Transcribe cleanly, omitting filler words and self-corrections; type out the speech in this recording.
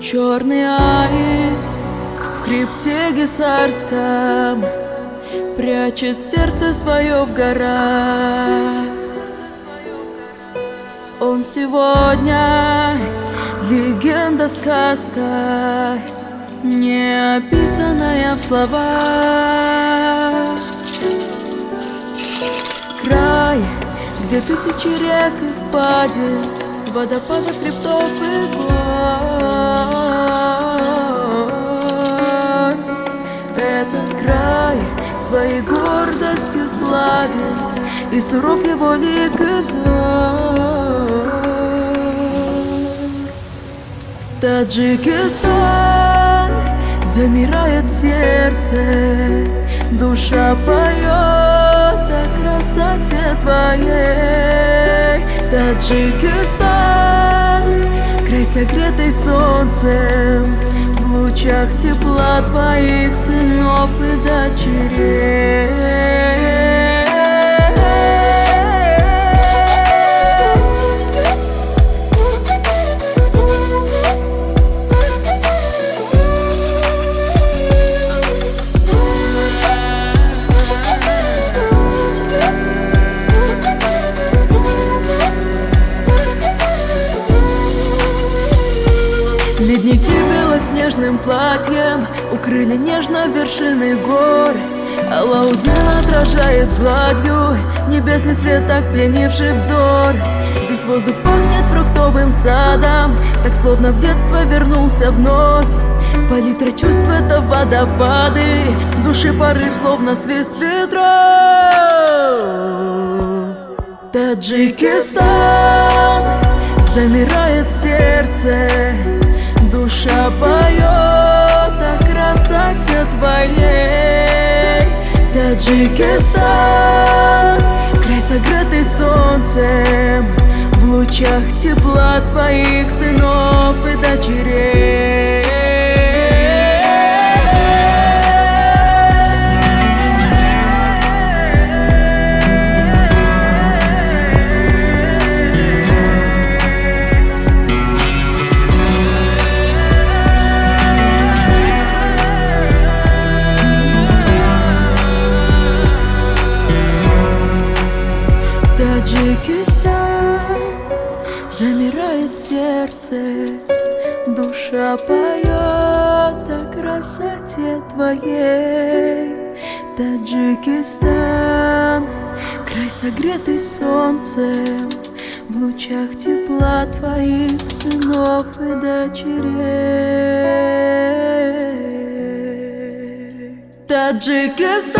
Черный аист в хребте гисарском прячет сердце свое в горах. Он сегодня легенда, сказка, не описанная в словах. Край, где тысячи рек и впадин, водопадов, хребтов и гор. Этот край своей гордостью славен, и суров его лик и взор. Таджикистан, замирает сердце, душа поет о красоте твоей. Таджикистан, край согретый солнцем, в лучах тепла твоих сынов и дочерей. Ледники белоснежным платьем укрыли нежно вершины гор. Алаудин отражает гладью небесный свет, так пленивший взор. Здесь воздух пахнет фруктовым садом, так словно в детство вернулся вновь. Палитра чувств — это водопады, души порыв, словно свист ветров. Таджикистан, замирает сердце, душа поет о красоте твоей. Таджикистан, край согретый солнцем, в лучах тепла твоих сынов и дочерей. Таджикистан, замирает сердце, душа поет о красоте твоей. Таджикистан, край согретый солнцем, в лучах тепла твоих сынов и дочерей. Таджикистан.